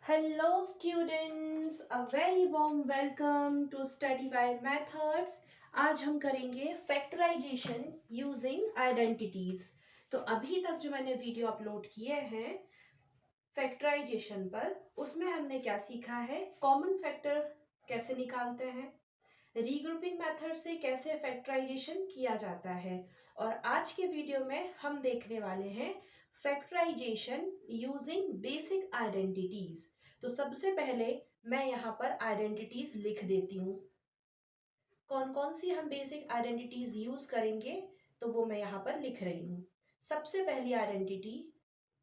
Hello students, a very warm welcome to Study by Methods। आज हम करेंगे factorisation using identities. तो अभी तक जो मैंने वीडियो अपलोड किए हैं फैक्टराइजेशन पर, उसमें हमने क्या सीखा है, कॉमन फैक्टर कैसे निकालते हैं, रीग्रुपिंग मेथड से कैसे फैक्टराइजेशन किया जाता है। और आज के वीडियो में हम देखने वाले हैं फैक्टराइजेशन यूजिंग बेसिक आइडेंटिटीज। तो सबसे पहले मैं यहाँ पर आइडेंटिटीज लिख देती हूँ। कौन कौन सी हम बेसिक आइडेंटिटीज यूज करेंगे तो वो मैं यहाँ पर लिख रही हूँ। सबसे पहली identity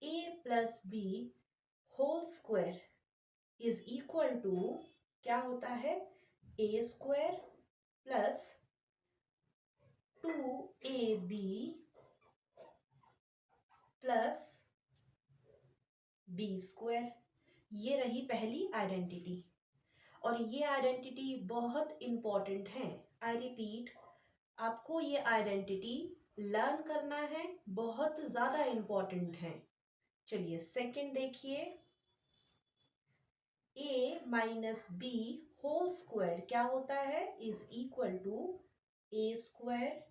a plus b whole square is equal to क्या होता है, a square plus 2ab plus b square. ये रही पहली आइडेंटिटी और ये आइडेंटिटी बहुत इंपॉर्टेंट है। आई रिपीट, आपको ये आइडेंटिटी लर्न करना है, बहुत ज्यादा इंपॉर्टेंट है। चलिए सेकंड देखिए, a minus b whole square क्या होता है, is equal to a square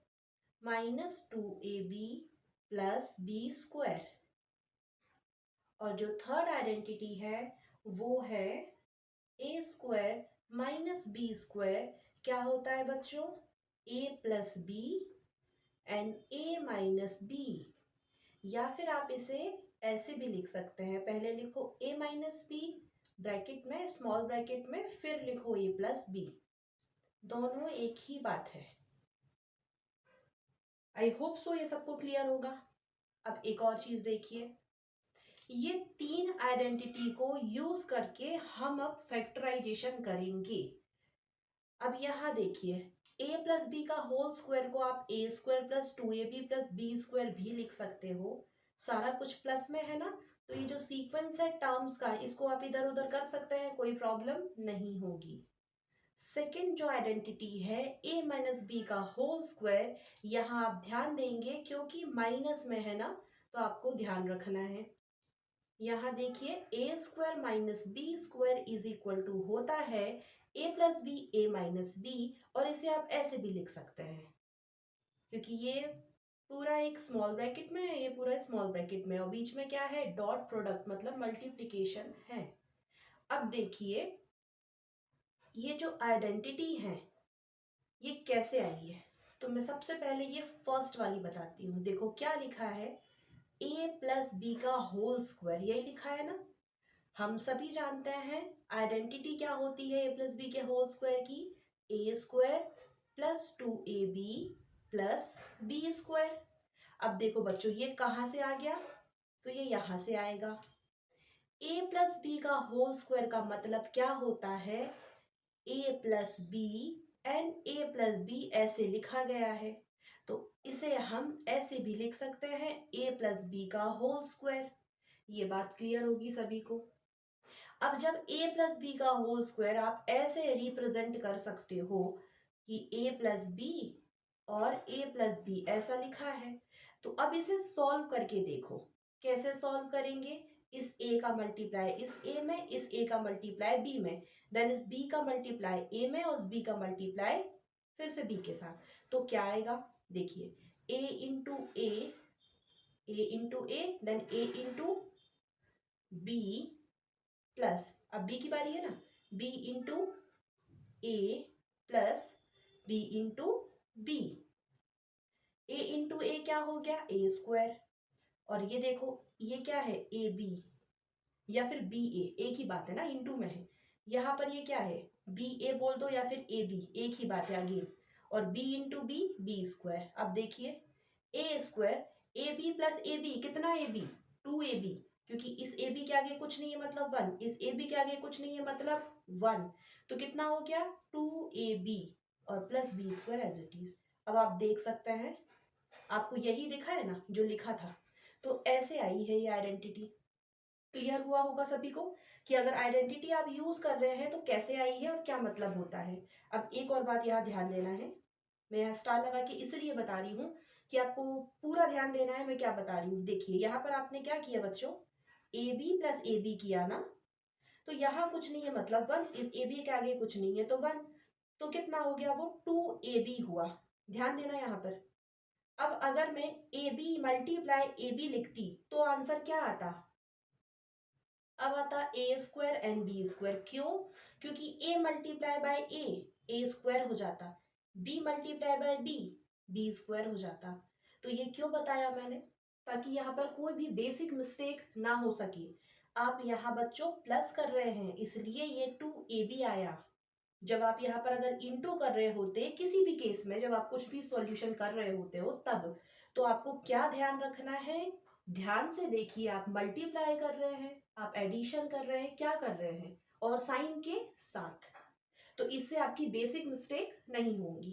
minus 2ab plus b square. और जो थर्ड आइडेंटिटी है वो है a square minus b square क्या होता है बच्चों, a plus b and a minus b. या फिर आप इसे ऐसे भी लिख सकते हैं, पहले लिखो ए माइनस बी ब्रैकेट में, स्मॉल ब्रैकेट में, फिर लिखो ए प्लस बी। दोनों एक ही बात है। आई होप सो ये सबको क्लियर होगा। अब एक और चीज देखिए, ये तीन आइडेंटिटी को यूज करके हम अब फैक्टराइजेशन करेंगे। अब यहाँ देखिए, a प्लस बी का होल स्क्वायर को आप a square plus 2ab plus b square भी लिख सकते हो। सारा कुछ प्लस में है ना, तो ये जो सीक्वेंस है टर्म्स का, इसको आप इधर उधर कर सकते हैं, कोई प्रॉब्लम नहीं होगी। सेकेंड जो आइडेंटिटी है a माइनस बी का होल स्क्वायर, यहाँ आप ध्यान देंगे क्योंकि माइनस में है ना, तो आपको ध्यान रखना है। यहाँ देखिए a square minus b square is equal to होता है a plus b a minus b, और इसे आप ऐसे भी लिख सकते हैं क्योंकि ये पूरा एक स्मॉल ब्रैकेट में है, ये पूरा स्मॉल ब्रैकेट में, और बीच में क्या है, डॉट प्रोडक्ट, मतलब मल्टीप्लिकेशन है। अब देखिए ये जो आइडेंटिटी है ये कैसे आई है, तो मैं सबसे पहले ये फर्स्ट वाली बताती हूँ। देखो क्या लिखा है, a प्लस बी का होल स्क्वायर, यही लिखा है ना। हम सभी जानते हैं आइडेंटिटी क्या होती है ए प्लस बी के होल स्क्वायर की, a square plus 2ab plus b square. अब देखो बच्चों ये कहाँ से आ गया, तो ये यहाँ से आएगा। ए प्लस बी का होल स्क्वायर का मतलब क्या होता है, a plus b and a plus b ऐसे लिखा गया है, तो इसे हम ऐसे भी लिख सकते हैं ए प्लस बी का होल स्क्वायर। ये बात क्लियर होगी सभी को। अब जब a प्लस बी का होल स्क्वायर आप ऐसे रिप्रेजेंट कर सकते हो कि a प्लस बी और a प्लस बी ऐसा लिखा है, तो अब इसे सॉल्व करके देखो कैसे सॉल्व करेंगे। इस a का मल्टीप्लाई इस a में, इस a का मल्टीप्लाई b में, देन इस b का मल्टीप्लाई a में और इस b का मल्टीप्लाई फिर से b के साथ, तो क्या आएगा देखिए, a into a then a into b plus, अब बी की बारी है ना, b into a plus b into b. A into a क्या हो गया, ए स्क्वायर, और ये देखो ये क्या है, ए बी या फिर बी ए, एक ही बात है ना, इंटू में है। यहाँ पर ये क्या है, बी ए बोल दो या फिर ए बी, एक ही बात है अगेन, और b into b, b square. अब देखिए a square, a b plus a b, कितना ए बी, 2ab, क्योंकि इस ए बी के आगे कुछ नहीं है मतलब 1, इस ए बी के आगे कुछ नहीं है मतलब 1, तो कितना हो गया 2ab और plus b square as it is. अब आप देख सकते हैं, आपको यही दिखा है ना जो लिखा था, तो ऐसे आई है ये आइडेंटिटी। क्लियर हुआ होगा सभी को कि अगर आइडेंटिटी आप यूज कर रहे हैं तो कैसे आई है और क्या मतलब होता है। अब एक और बात यहाँ ध्यान देना है, मैं यहाँ स्टार लगा के इसलिए बता रही हूँ कि आपको पूरा ध्यान देना है मैं क्या बता रही हूँ। देखिए यहाँ पर आपने क्या किया बच्चों, a b plus a b किया ना, तो यहाँ कुछ नहीं है, मतलब 1 इस ए बी के आगे कुछ नहीं है तो 1, तो कितना हो गया वो 2ab हुआ। ध्यान देना यहाँ पर। अब अगर मैं a b multiply a b लिखती तो आंसर क्या आता? अब आता a square and b square. क्यों? क्योंकि a multiply by a square हो जाता, b multiply by b square हो जाता। तो ये क्यों बताया मैंने? ताकि यहाँ पर कोई भी बेसिक मिस्टेक ना हो सके। आप यहाँ बच्चों प्लस कर रहे हैं इसलिए ये 2ab आया। जब आप यहाँ पर अगर इंटू कर रहे होते किसी भी केस में, जब आप कुछ भी सॉल्यूशन कर रहे होते हो तब, तो आपको क्या ध्यान रखना है? ध्यान से देखिए, आप मल्टीप्लाई कर रहे हैं, आप एडिशन कर रहे हैं, क्या कर रहे हैं, और साइन के साथ। तो इससे आपकी बेसिक मिस्टेक नहीं होंगी।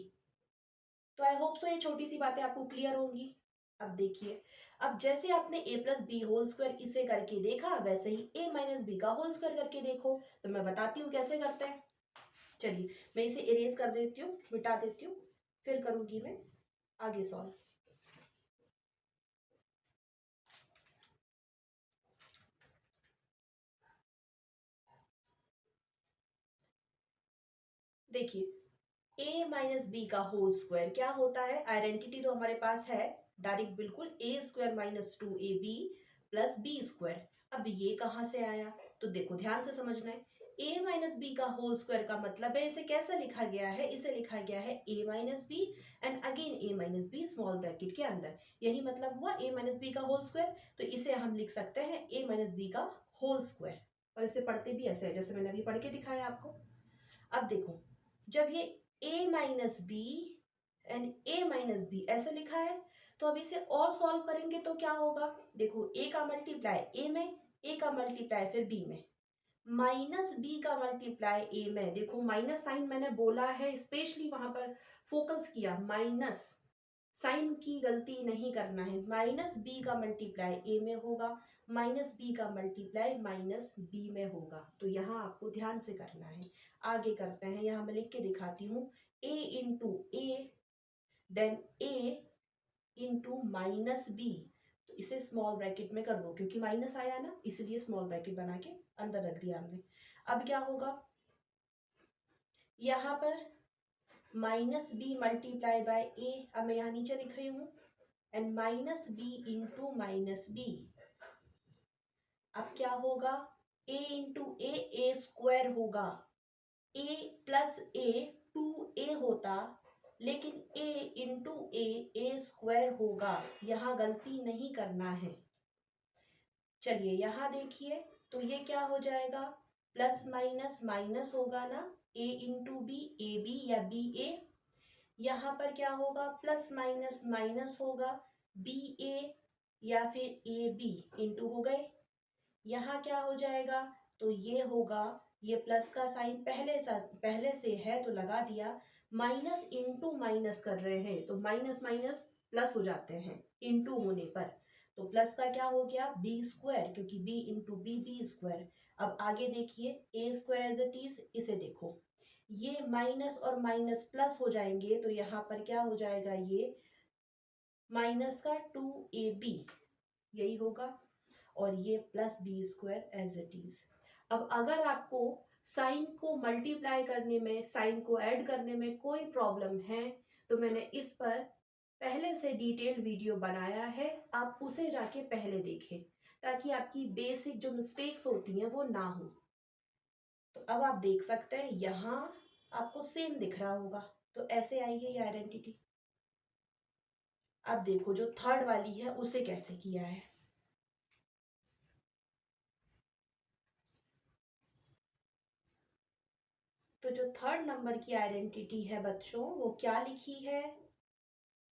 तो आई होप सो ये छोटी सी बातें आपको क्लियर होंगी। अब देखिए, अब जैसे आपने a plus b whole square इसे करके देखा, वैसे ही a माइनस बी का होल स्क्वायर करके देखो। तो मैं बताती हूँ कैसे करते हैं। चलिए मैं इसे इरेज कर देती हूँ, मिटा देती हूँ, फिर करूंगी मैं आगे सॉल्व। देखिए a माइनस बी का होल स्क्वायर क्या होता है? आइडेंटिटी तो हमारे पास है डायरेक्ट बिल्कुल, a square minus 2ab plus b square. अब ये कहाँ से आया? तो देखो ध्यान से समझना है। a माइनस बी का होल स्क्वायर का मतलब है, इसे कैसे लिखा गया है? इसे लिखा गया है a minus b and again a minus b small bracket के अंदर। यही मतलब हुआ a माइनस बी का होल स्क्वायर। तो इसे हम लिख सकते हैं a माइनस बी का होल स्क्वायर। और इसे पढ़ते भी ऐसे है जैसे मैंने अभी पढ़ के दिखाया आपको। अब देखो, जब ये a minus b and a minus b ऐसे लिखा है, तो अब इसे और सॉल्व करेंगे तो क्या होगा? देखो a का मल्टीप्लाई a में, a का मल्टीप्लाई फिर b में, माइनस b का मल्टीप्लाई a में। देखो माइनस साइन मैंने बोला है, स्पेशली वहां पर फोकस किया, माइनस साइन की गलती नहीं करना है। माइनस बी का मल्टीप्लाई ए में होगा, माइनस बी का मल्टीप्लाई माइनस बी में होगा। तो यहाँ आपको ध्यान से करना है। आगे करते हैं, यहाँ मैं लिख के दिखाती हूँ। a into a then a into minus b. तो इसे स्मॉल ब्रैकेट में कर दो, क्योंकि माइनस आया ना इसलिए स्मॉल ब्रैकेट बना के अंदर रख दिया हमने। अब क्या होगा? यहाँ पर minus b multiply by a, अब मैं यहाँ नीचे लिख रही हूँ, and minus b into minus b. अब क्या होगा? a इंटू ए स्क्वायर होगा। a प्लस ए 2a होता, लेकिन a इंटू ए स्क्वायर होगा। यहाँ गलती नहीं करना है। चलिए यहाँ देखिए, तो ये क्या हो जाएगा? प्लस माइनस माइनस होगा ना, a into b, a b या बी ए। यहाँ पर क्या होगा? प्लस माइनस माइनस होगा, बी ए या फिर ए बी इंटू हो गए। यहाँ क्या हो जाएगा? तो ये होगा, ये प्लस का साइन पहले से है तो लगा दिया, माइनस इंटू माइनस कर रहे हैं तो माइनस माइनस प्लस हो जाते हैं इंटू होने पर। तो प्लस का क्या हो गया? बी स्क्वायर, क्योंकि बी इंटू बी स्क्वायर। अब आगे देखिए, a square as it is, इसे देखो, ये माइनस और माइनस प्लस हो जाएंगे तो यहाँ पर क्या हो जाएगा? ये माइनस का 2ab यही होगा, और ये plus b square as it is. अब अगर आपको साइन को मल्टीप्लाई करने में, साइन को ऐड करने में कोई प्रॉब्लम है, तो मैंने इस पर पहले से डिटेल्ड वीडियो बनाया है, आप उसे जाके पहले देखें, ताकि आपकी बेसिक जो मिस्टेक्स होती हैं वो ना हो। तो अब आप देख सकते हैं यहाँ आपको सेम दिख रहा होगा, तो ऐसे आएगी ये आइडेंटिटी। अब देखो जो थर्ड वाली है उसे कैसे किया है। तो जो थर्ड नंबर की आइडेंटिटी है बच्चों, वो क्या लिखी है?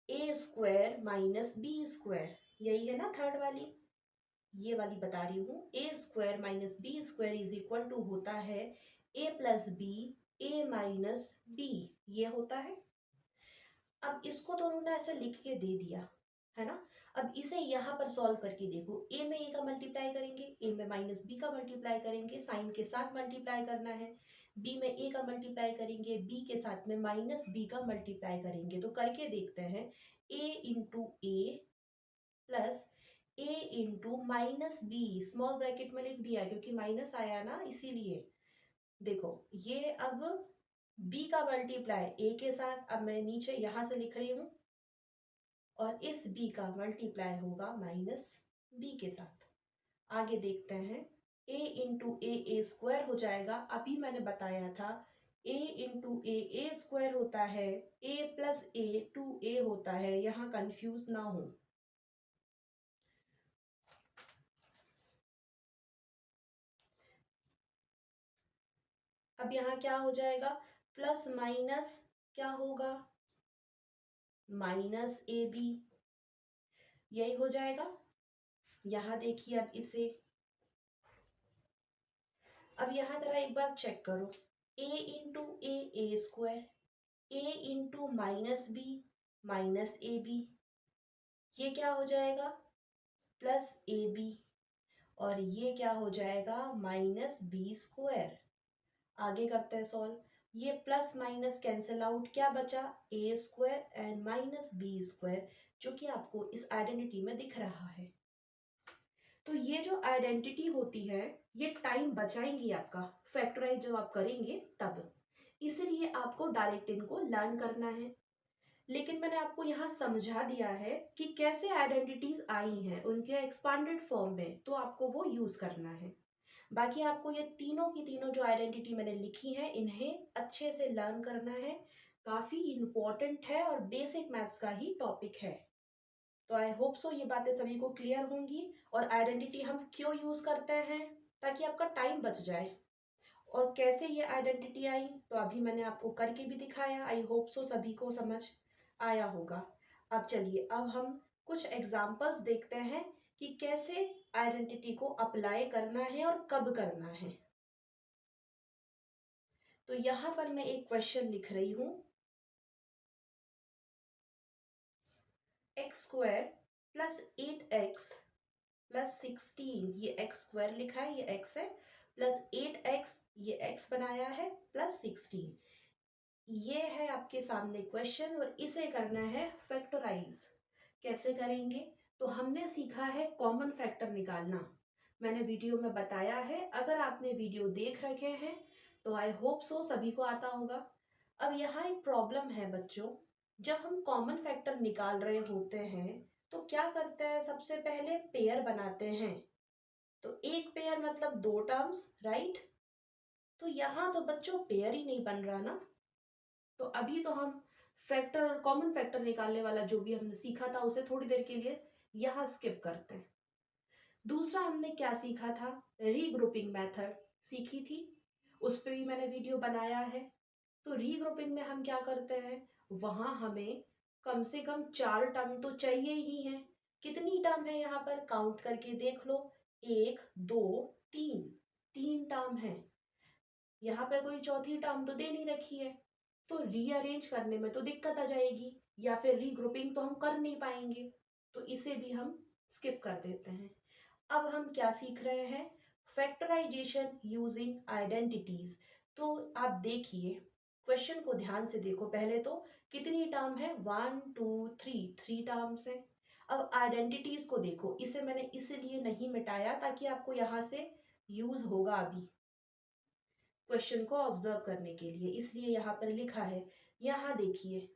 A square minus b square, यही है ना थर्ड वाली। ये वाली बता रही हूँ, a square minus b square is equal to होता है a plus b, a minus b, ये होता है। अब इसको तो उन्होंने ऐसे लिख के दे दिया है ना। अब इसे यहाँ पर सॉल्व करके देखो, ए में ए का मल्टीप्लाई करेंगे, ए में माइनस बी का मल्टीप्लाई करेंगे, साइन के साथ मल्टीप्लाई करना है। बी में ए का मल्टीप्लाई करेंगे, बी के साथ में माइनस बी का मल्टीप्लाई करेंगे। तो करके देखते हैं, a into a plus a into minus b, small bracket में लिख दिया क्योंकि माइनस आया ना इसीलिए। देखो ये अब b का मल्टीप्लाई a के साथ, अब मैं नीचे यहां से लिख रही हूं, और इस b का मल्टीप्लाई होगा माइनस b के साथ। आगे देखते हैं, a इंटू ए स्क्वायर हो जाएगा। अभी मैंने बताया था a इंटू ए स्क्वायर होता है, a प्लस ए 2a होता है, यहाँ कंफ्यूज ना हो। अब यहाँ क्या हो जाएगा, प्लस माइनस क्या होगा, माइनस ए बी, यही हो जाएगा। यहाँ देखिए अब इसे, अब यहाँ जरा एक बार चेक करो, a into a square, a into minus a b, ये क्या हो जाएगा, प्लस ए बी, और ये क्या हो जाएगा, माइनस बी स्क्वायर। आगे करते हैं सॉल्व, ये प्लस माइनस कैंसिल आउट, क्या बचा, a square and minus b square, जो कि आपको इस आइडेंटिटी में दिख रहा है। तो ये जो आइडेंटिटी होती है ये टाइम बचाएंगी आपका, फैक्टराइज जब आप करेंगे तब, इसलिए आपको डायरेक्ट इनको लर्न करना है। लेकिन मैंने आपको यहाँ समझा दिया है कि कैसे आइडेंटिटीज आई हैं उनके एक्सपांडेड फॉर्म में, तो आपको वो यूज करना है। बाकी आपको ये तीनों की तीनों जो आइडेंटिटी मैंने लिखी है इन्हें अच्छे से लर्न करना है, काफी इंपॉर्टेंट है और बेसिक मैथ्स का ही टॉपिक है। तो आई होप सो ये बातें सभी को क्लियर होंगी। और आइडेंटिटी हम क्यों यूज करते हैं, ताकि आपका टाइम बच जाए। और कैसे ये आइडेंटिटी आई, तो अभी मैंने आपको करके भी दिखाया, आई होप सो सभी को समझ आया होगा। अब चलिए, अब हम कुछ एग्जाम्पल्स देखते हैं कि कैसे आइडेंटिटी को अप्लाई करना है और कब करना है। तो यहां पर मैं एक क्वेश्चन लिख रही हूं, x square plus 8x plus 16, ये एक्स स्क्वायर लिखा है, ये x है, प्लस 8x, ये x बनाया है, प्लस 16, ये है आपके सामने क्वेश्चन, और इसे करना है फैक्टराइज। कैसे करेंगे, तो हमने सीखा है कॉमन फैक्टर निकालना, मैंने वीडियो में बताया है, अगर आपने वीडियो देख रखे हैं तो आई होप सो सभी को आता होगा। अब यहाँ एक प्रॉब्लम है बच्चों, जब हम कॉमन फैक्टर निकाल रहे होते हैं तो क्या करते हैं, सबसे पहले पेयर बनाते हैं। तो एक पेयर मतलब दो टर्म्स, राइट। तो यहाँ तो बच्चों पेयर ही नहीं बन रहा ना, तो अभी तो हम फैक्टर, कॉमन फैक्टर निकालने वाला जो भी हमने सीखा था उसे थोड़ी देर के लिए यहाँ स्किप करते हैं। दूसरा हमने क्या सीखा था, रीग्रुपिंग मेथड सीखी थी, उस पर भी मैंने वीडियो बनाया है। तो रीग्रुपिंग में हम क्या करते हैं, वहां हमें कम से कम 4 टर्म तो चाहिए ही हैं। कितनी टर्म है यहाँ पर, काउंट करके देख लो, 1 2 3, 3 टर्म है। यहाँ पे कोई चौथी टर्म तो दे नहीं रखी है, तो रीअरेंज करने में तो दिक्कत आ जाएगी, या फिर रीग्रुपिंग तो हम कर नहीं पाएंगे, तो इसे भी हम स्किप कर देते हैं। अब हम क्या सीख रहे हैं, फैक्टराइजेशन यूजिंग आइडेंटिटीज। तो आप देखिए, क्वेश्चन को ध्यान से देखो, पहले तो कितनी टर्म है, 1 2 3, 3 टर्म्स है। अब आइडेंटिटीज को देखो, इसे मैंने इसलिए नहीं मिटाया ताकि आपको यहाँ से यूज होगा अभी क्वेश्चन को ऑब्जर्व करने के लिए, इसलिए यहाँ पर लिखा है। यहाँ देखिए,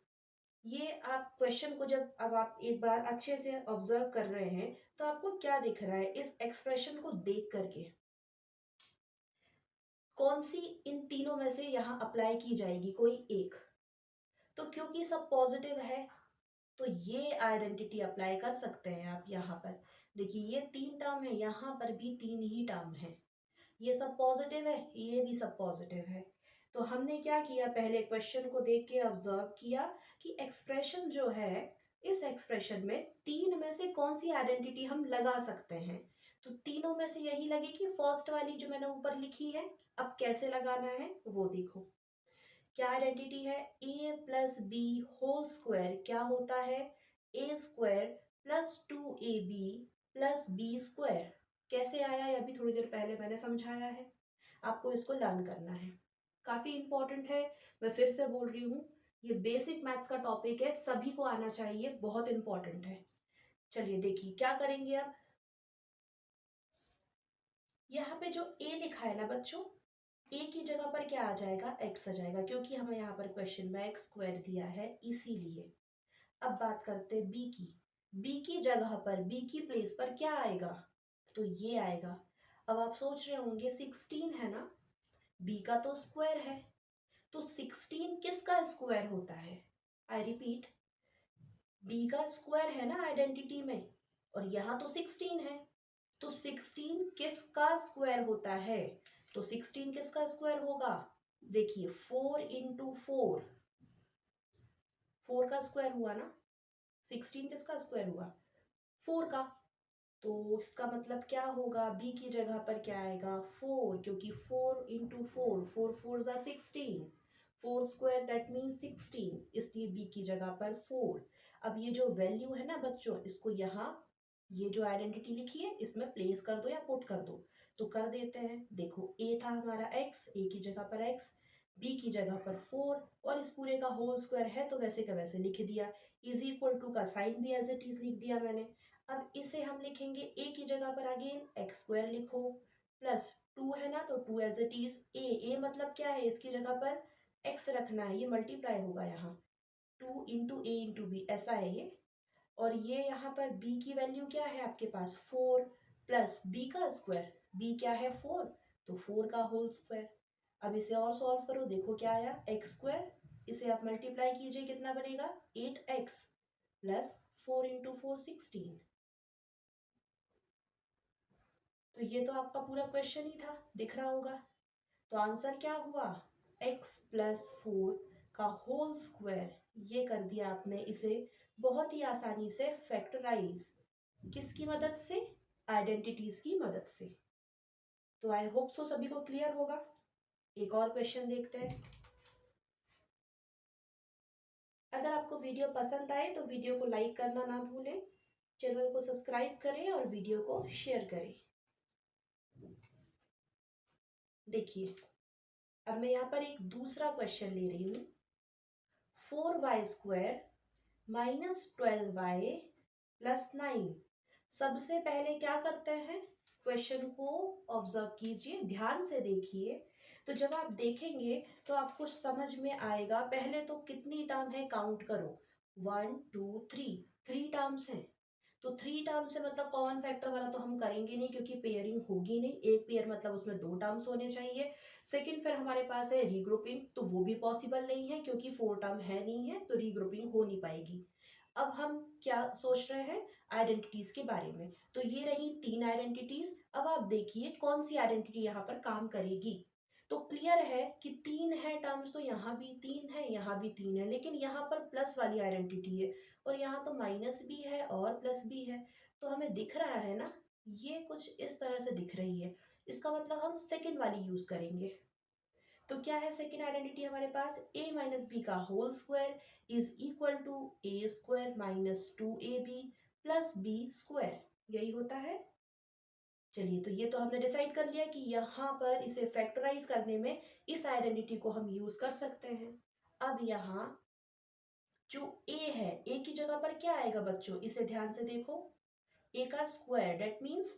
ये आप क्वेश्चन को जब अब आप एक बार अच्छे से ऑब्जर्व कर रहे हैं तो आपको क्या दिख रहा है, इस एक्सप्रेशन को देख करके कौन सी इन तीनों में से यहाँ अप्लाई की जाएगी, कोई एक। तो क्योंकि सब पॉजिटिव है तो ये आइडेंटिटी अप्लाई कर सकते हैं आप। यहाँ पर देखिए, ये 3 टर्म है, यहाँ पर भी 3 ही टर्म है, ये सब पॉजिटिव है, ये भी सब पॉजिटिव है। तो हमने क्या किया, पहले क्वेश्चन को देख के ऑब्जर्व किया कि एक्सप्रेशन जो है, इस एक्सप्रेशन में 3 में से कौन सी आइडेंटिटी हम लगा सकते हैं। तो तीनों में से यही लगेगी, फर्स्ट वाली जो मैंने ऊपर लिखी है। अब कैसे लगाना है वो देखो, क्या आइडेंटिटी है, a plus b whole square क्या होता है, a square plus 2ab plus b square. कैसे आया ये अभी थोड़ी देर पहले मैंने समझाया है, आपको इसको लर्न करना है, काफी इंपॉर्टेंट है। मैं फिर से बोल रही हूँ, ये बेसिक मैथ्स का टॉपिक है, सभी को आना चाहिए, बहुत इंपॉर्टेंट है। चलिए देखिए क्या करेंगे अब, यहाँ पे जो a लिखा है ना बच्चों, a की जगह पर क्या आ जाएगा, x आ जाएगा, क्योंकि हमें यहाँ पर क्वेश्चन में x स्क्वायर दिया है इसीलिए। अब बात करते हैं b की। b की जगह पर, b की प्लेस पर क्या आएगा, तो ये आएगा। अब आप सोच रहे होंगे 16 है ना, b का तो स्क्वायर है, तो 16 किसका स्क्वायर होता है, आई रिपीट, b का स्क्वायर है ना आइडेंटिटी में, और यहाँ तो 16 है, तो 16 किसका स्क्वायर होता है, तो 16 किसका स्क्वायर होगा, देखिए 4 इंटू 4, 4 का स्क्वायर हुआ ना, 16 किसका स्क्वायर हुआ, 4 का। तो इसका मतलब क्या होगा, b की जगह पर क्या आएगा, 4, क्योंकि 4 इंटू 4, 4 4 ज़ा 16, 4 स्क्वायर दैट मीन्स 16, इसलिए b की जगह पर 4। अब ये जो वैल्यू है ना बच्चों, इसको यहाँ, ये जो आइडेंटिटी लिखी है इसमें प्लेस कर दो या पुट कर दो, तो कर देते हैं। देखो a था हमारा x, a की जगह पर x, b की जगह पर 4, और इस पूरे का होल स्क्वायर है तो वैसे का वैसे लिख दिया, इज इक्वल टू का साइन भी एज इट इज लिख दिया मैंने। अब इसे हम लिखेंगे a की जगह पर अगेन एक्स स्क्वायर लिखो, प्लस 2 है ना, तो 2 एज इट इज a मतलब क्या है, इसकी जगह पर x रखना है, ये मल्टीप्लाई होगा यहाँ, 2 इंटू ए इंटू बी ऐसा है ये। और ये यहाँ पर b की वैल्यू क्या है आपके पास, 4, प्लस b का स्क्वायर, b क्या है 4, तो 4 का होल स्क्वायर। अब इसे और सॉल्व करो, देखो क्या आया, एक्स स्क्वायर, इसे आप मल्टीप्लाई कीजिए, कितना बनेगा 8x, प्लस 4 इंटू 4 16। तो ये तो आपका पूरा क्वेश्चन ही था, दिख रहा होगा। तो आंसर क्या हुआ, x प्लस 4 का होल स्क्वायर, ये कर दिया आपने इसे बहुत ही आसानी से फैक्टराइज, किसकी मदद से, आइडेंटिटीज की मदद से। तो आई होप सो सभी को क्लियर होगा। एक और क्वेश्चन देखते हैं। अगर आपको वीडियो पसंद आए तो वीडियो को लाइक करना ना भूलें, चैनल को सब्सक्राइब करें और वीडियो को शेयर करें। देखिए, अब मैं यहाँ पर एक दूसरा क्वेश्चन ले रही हूँ, 4y square minus 12y plus 9। सबसे पहले क्या करते हैं, क्वेश्चन को ऑब्जर्व कीजिए, ध्यान से देखिए। तो जब आप देखेंगे तो आपको समझ में आएगा, पहले तो कितनी टर्म है काउंट करो, 1 2 3, 3 टर्म्स हैं। तो 3 टर्म्स से मतलब कॉमन फैक्टर वाला तो हम करेंगे नहीं, क्योंकि पेयरिंग होगी नहीं, एक पेयर मतलब उसमें 2 टर्म्स होने चाहिए। सेकंड फिर हमारे पास है रीग्रुपिंग, तो वो भी पॉसिबल नहीं है क्योंकि 4 टर्म है नहीं है, तो रीग्रुपिंग हो नहीं पाएगी। अब हम क्या सोच रहे हैं, आइडेंटिटीज के बारे में। तो ये रही 3 आइडेंटिटीज। अब आप देखिए कौन सी आइडेंटिटी यहाँ पर काम करेगी। तो क्लियर है कि 3 है टर्म्स, तो यहाँ भी 3 है, यहाँ भी 3 है, लेकिन यहाँ पर प्लस वाली आइडेंटिटी है, और यहाँ तो माइनस भी है और प्लस भी है। तो हमें दिख रहा है ना, ये कुछ इस तरह से दिख रही है, इसका मतलब हम सेकंड वाली यूज करेंगे। तो क्या है सेकेंड आइडेंटिटी हमारे पास, a माइनस बी का whole square is equal to a square minus 2ab plus b square, यही होता है। चलिए, तो ये तो हमने डिसाइड कर लिया कि यहाँ पर इसे फैक्टराइज करने में इस आइडेंटिटी को हम यूज कर सकते हैं। अब यहाँ जो a है, a की जगह पर क्या आएगा बच्चों, इसे ध्यान से देखो, a का स्क्वायर डेट मीन्स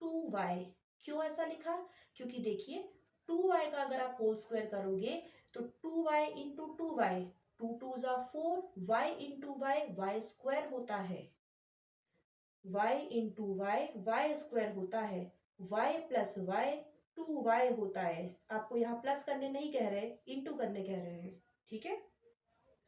2y। क्यों ऐसा लिखा, क्योंकि देखिए 2y का अगर आप होल स्क्वायर करोगे तो 2y इंटू 2y, 2 2 ज़ा 4, y into y, y square होता है, y into y, y square होता है, y प्लस वाई 2y होता है। आपको यहाँ प्लस करने नहीं कह रहे, इंटू करने कह रहे हैं, ठीक है,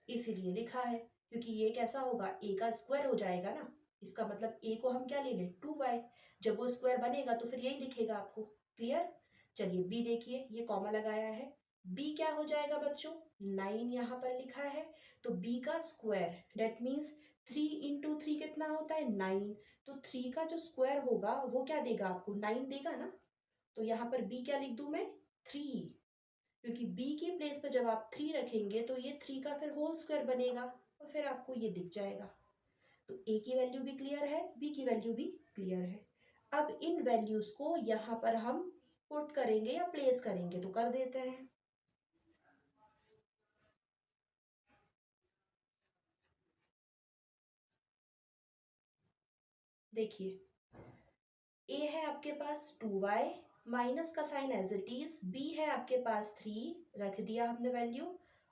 इसीलिए लिखा है। क्योंकि ये कैसा होगा, a का स्क्वायर हो जाएगा ना, इसका मतलब a को हम क्या ले लें, 2y, जब वो स्क्वायर बनेगा तो फिर यही दिखेगा आपको। क्लियर। चलिए b देखिए, ये कॉमा लगाया है, b क्या हो जाएगा बच्चों, 9 यहाँ पर लिखा है, तो b का स्क्वायर डेट मीन्स 3 इंटू 3 कितना होता है 9, तो 3 का जो स्क्वायर होगा वो क्या देगा आपको, 9 देगा ना। तो यहाँ पर b क्या लिख दूं मैं, 3, क्योंकि b की प्लेस पे जब आप 3 रखेंगे तो ये 3 का फिर होल स्क्वायर बनेगा, और फिर आपको ये दिख जाएगा। तो a की वैल्यू भी क्लियर है, b की वैल्यू भी क्लियर है। अब इन वैल्यूज को यहाँ पर हम पुट करेंगे या प्लेस करेंगे, तो कर देते हैं। देखिए, a है आपके पास 2y, माइनस का sign as it is, b है आपके पास 3, रख दिया हमने वैल्यू,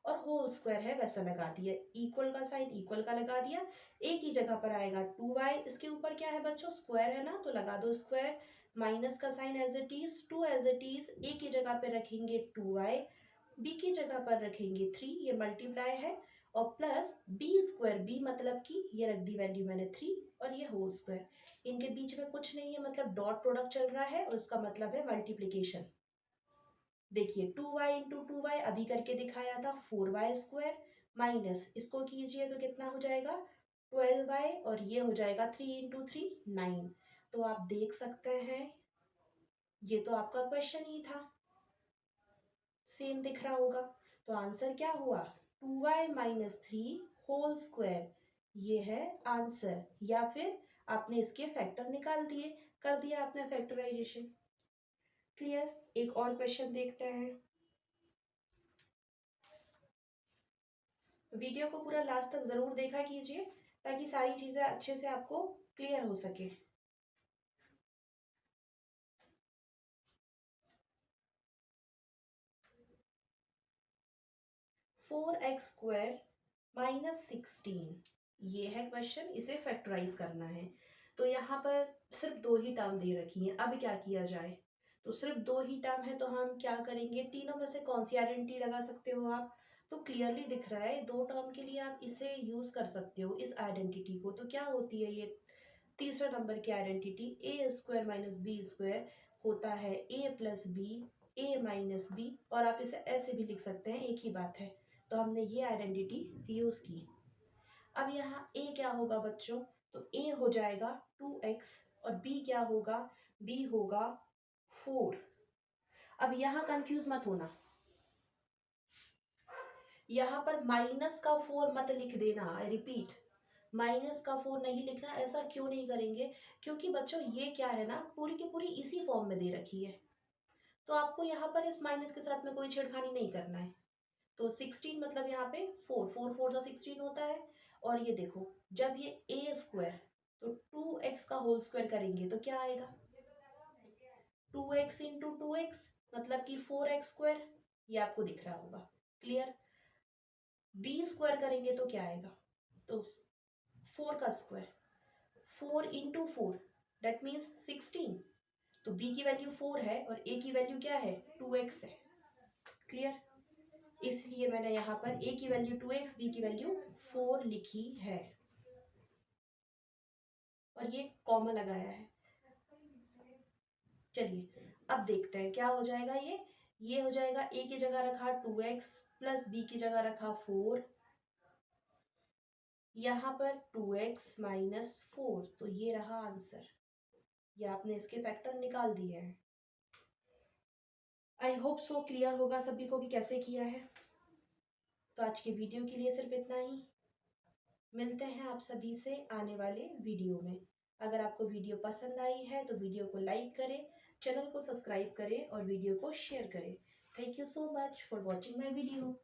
और होल स्क्वायर है वैसा लगा दिया, इक्वल का साइन इक्वल का लगा दिया, एक ही जगह पर आएगा 2y, इसके ऊपर क्या है बच्चों स्क्वायर है ना, तो लगा दो स्क्वायर, माइनस का sign as it is, 2 as it is, एक ही जगह पे रखेंगे 2y, बी की जगह पर रखेंगे 3, ये मल्टीप्लाई है, और प्लस बी स्क्वायर, बी मतलब कि ये रख दी वैल्यू मैंने 3, और ये होल स्क्वायर, इनके बीच में कुछ नहीं है, मतलब डॉट प्रोडक्ट चल रहा है और उसका मतलब है मल्टीप्लीकेशन। देखिए 2y इंटू 2y अभी करके दिखाया था 4y² माइनस इसको कीजिए तो कितना हो जाएगा 12y, और ये हो जाएगा 3 इंटू 3 9। तो आप देख सकते हैं ये तो आपका क्वेश्चन ही था, सेम दिख रहा होगा। तो आंसर क्या हुआ 2y-3 होल स्क्वायर, ये है आंसर, या फिर आपने इसके फैक्टर निकाल दिए, कर दिया आपने फैक्टराइजेशन। क्लियर। एक और क्वेश्चन देखते हैं। वीडियो को पूरा लास्ट तक जरूर देखा कीजिए ताकि सारी चीजें अच्छे से आपको क्लियर हो सके। 4x² - 16, ये है क्वेश्चन, इसे फैक्टराइज करना है। तो यहाँ पर सिर्फ दो ही टर्म दे रखी है, अब क्या किया जाए, तो सिर्फ दो ही टर्म है तो हम क्या करेंगे, तीनों में से कौन सी आइडेंटिटी लगा सकते हो आप, तो क्लियरली दिख रहा है दो टर्म के लिए आप इसे यूज कर सकते हो इस आइडेंटिटी को। तो क्या होती है ये तीसरे नंबर की आइडेंटिटी, a² - b² होता है a+b, a-b, और आप इसे ऐसे भी लिख सकते हैं, एक ही बात है। तो हमने ये आइडेंटिटी यूज की। अब यहाँ a क्या होगा बच्चों, तो a हो जाएगा 2x, और b क्या होगा, b होगा 4। अब यहाँ कंफ्यूज मत होना, यहाँ पर -4 मत लिख देना, आई रिपीट -4 नहीं लिखना। ऐसा क्यों नहीं करेंगे, क्योंकि बच्चों ये क्या है ना, पूरी की पूरी इसी फॉर्म में दे रखी है, तो आपको यहाँ पर इस माइनस के साथ में कोई छेड़खानी नहीं करना है। तो 16 मतलब यहाँ पे 4, 4 4 16 होता है, और ये देखो जब ये a² तो 2x का होल स्क्वायर करेंगे तो क्या आएगा 2x इंटू 2x, मतलब कि 4x², ये आपको दिख रहा होगा। क्लियर। b² करेंगे तो क्या आएगा, तो 4 का स्क्वायर, 4 इंटू 4 दैट मीन्स 16, तो b की वैल्यू 4 है और a की वैल्यू क्या है 2x है। क्लियर। इसलिए मैंने यहाँ पर a की वैल्यू 2x, b की वैल्यू 4 लिखी है, और ये कॉमा लगाया है। चलिए अब देखते हैं क्या हो जाएगा, ये हो जाएगा a की जगह रखा 2x प्लस b की जगह रखा 4, यहाँ पर 2x - 4, तो ये रहा आंसर, ये आपने इसके फैक्टर निकाल दिए हैं। आई होप सो क्लियर होगा सभी को कि कैसे किया है। तो आज के वीडियो के लिए सिर्फ इतना ही, मिलते हैं आप सभी से आने वाले वीडियो में। अगर आपको वीडियो पसंद आई है तो वीडियो को लाइक करें, चैनल को सब्सक्राइब करें और वीडियो को शेयर करें। Thank you so much for watching my video.